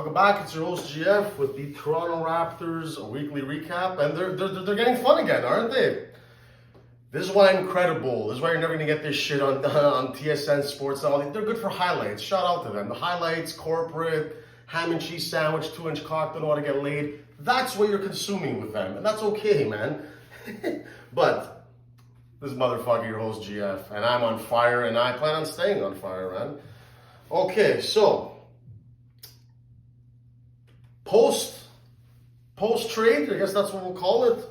welcome back. It's your host GF with the Toronto Raptors, a weekly recap, and they're getting fun again, aren't they? This is why I'm credible. This is why you're never gonna get this shit on TSN Sports. They're good for highlights. Shout out to them. The highlights, corporate, ham and cheese sandwich, 2-inch cock, don't know how to get laid. That's what you're consuming with them, and that's okay, man. But this motherfucker, your host GF, and I'm on fire, and I plan on staying on fire, man. Okay, so post-trade, I guess that's what we'll call it.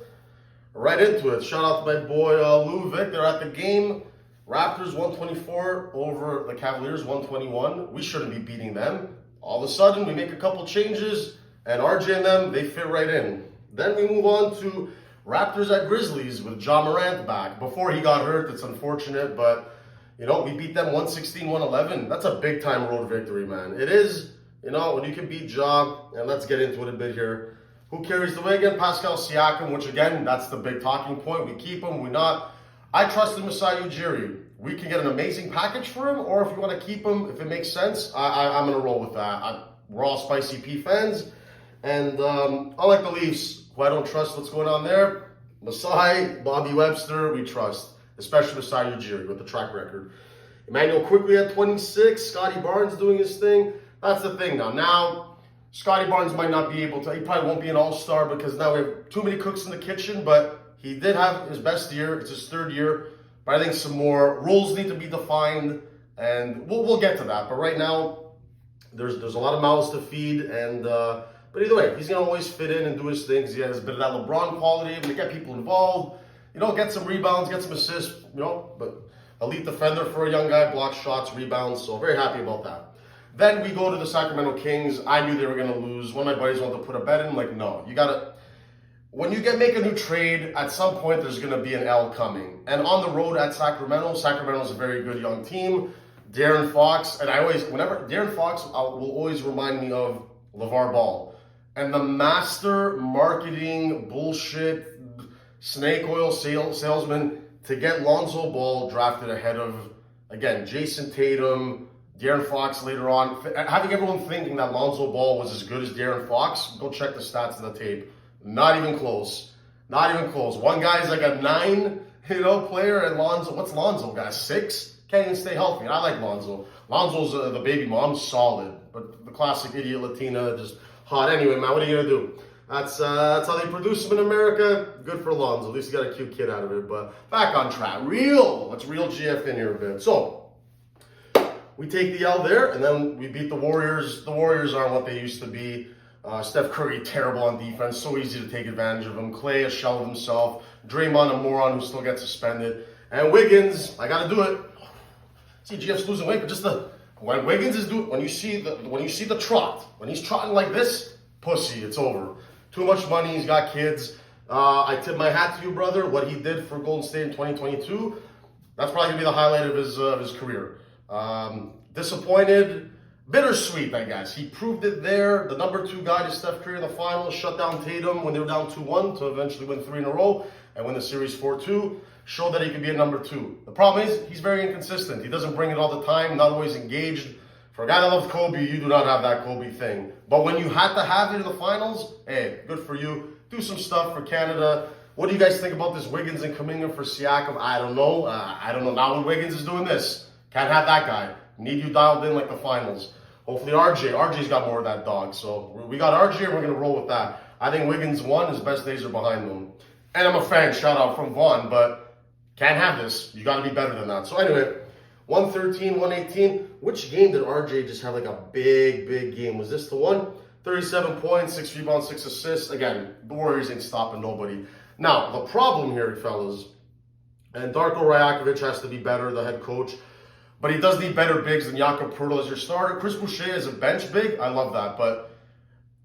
Right into it. Shout out to my boy Lou Vic. They're at the game. Raptors 124 over the Cavaliers 121. We shouldn't be beating them. All of a sudden, we make a couple changes, and RJ and them, they fit right in. Then we move on to Raptors at Grizzlies with Ja Morant back. Before he got hurt, it's unfortunate, but we beat them 116-111. That's a big-time road victory, man. It is. When you can beat Ja, and let's get into it a bit here. Who carries the way again? Pascal Siakam, which again, that's the big talking point. We keep him, we not. I trust in Masai Ujiri. We can get an amazing package for him, or if you want to keep him, if it makes sense, I'm going to roll with that. We're all Spicy P fans, and unlike the Leafs, who I don't trust what's going on there, Masai, Bobby Webster, we trust, especially Masai Ujiri with the track record. Emmanuel quickly at 26, Scotty Barnes doing his thing. That's the thing now. Now, Scotty Barnes might not be able to, he probably won't be an all-star because now we have too many cooks in the kitchen, but he did have his best year. It's his third year, but I think some more rules need to be defined, and we'll get to that. But right now, there's a lot of mouths to feed, and but either way, he's going to always fit in and do his things. He has a bit of that LeBron quality, able to get people involved, get some rebounds, get some assists, but elite defender for a young guy, blocks shots, rebounds, so very happy about that. Then we go to the Sacramento Kings. I knew they were going to lose. One of my buddies wanted to put a bet in. I'm like, no, you got to, when you make a new trade, at some point there's going to be an L coming. And on the road at Sacramento's a very good young team. De'Aaron Fox, and De'Aaron Fox will always remind me of LeVar Ball. And the master marketing bullshit, snake oil salesman to get Lonzo Ball drafted ahead of, again, Jason Tatum, De'Aaron Fox later on. Having everyone thinking that Lonzo Ball was as good as De'Aaron Fox, go check the stats of the tape. Not even close. Not even close. One guy's like a 9, player, and what's Lonzo, guy? 6? Can't even stay healthy. And I like Lonzo. Lonzo's the baby mom, solid. But the classic idiot Latina, just hot. Anyway, man, what are you going to do? That's how they produce him in America. Good for Lonzo. At least he got a cute kid out of it. But back on track. Let's real GF in here a bit. So, we take the L there, and then we beat the Warriors. The Warriors aren't what they used to be. Steph Curry, terrible on defense. So easy to take advantage of him. Clay, a shell of himself. Draymond, a moron who still gets suspended. And Wiggins, I got to do it. See, GF's losing weight, but when Wiggins is doing, when you see the trot, when he's trotting like this, pussy, it's over. Too much money, he's got kids. I tip my hat to you, brother. What he did for Golden State in 2022, that's probably going to be the highlight of his career. Disappointed, bittersweet, I guess. He proved it there. The number 2 guy to Steph Curry in the finals, shut down Tatum when they were down 2-1 to eventually win 3 in a row and win the series 4-2. Showed that he could be a number 2. The problem is he's very inconsistent. He doesn't bring it all the time, not always engaged. For a guy that loves Kobe, you do not have that Kobe thing. But when you had to have it in the finals, hey, good for you. Do some stuff for Canada. What do you guys think about this Wiggins and Kuminga for Siakam? I don't know. Now when Wiggins is doing this, can't have that guy. Need you dialed in like the finals. Hopefully RJ's got more of that dog. So we got RJ and we're going to roll with that. I think Wiggins won. His best days are behind him. And I'm a fan, shout out from Vaughn, but can't have this. You got to be better than that. So anyway, 113, 118. Which game did RJ just have like a big game? Was this the one? 37 points, 6 rebounds, 6 assists. Again, the Warriors ain't stopping nobody. Now, the problem here, fellas, and Darko Rajakovic has to be better, the head coach. But he does need better bigs than Jakob Poeltl as your starter. Chris Boucher is a bench big. I love that. But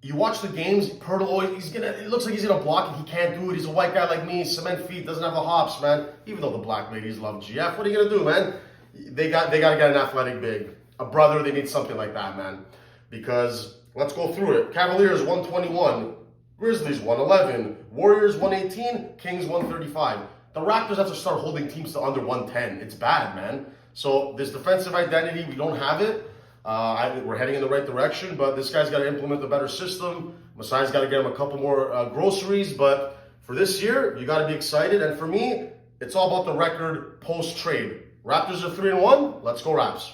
you watch the games, Poeltl, it looks like he's going to block it. He can't do it. He's a white guy like me. Cement feet, doesn't have the hops, man. Even though the black ladies love GF. What are you going to do, man? They got to get an athletic big. A brother, they need something like that, man. Because, let's go through it. Cavaliers, 121. Grizzlies, 111. Warriors, 118. Kings, 135. The Raptors have to start holding teams to under 110. It's bad, man. So this defensive identity, we don't have it. We're heading in the right direction, but this guy's got to implement a better system. Masai's got to get him a couple more groceries. But for this year, you got to be excited. And for me, it's all about the record post-trade. Raptors are 3-1. Let's go Raps.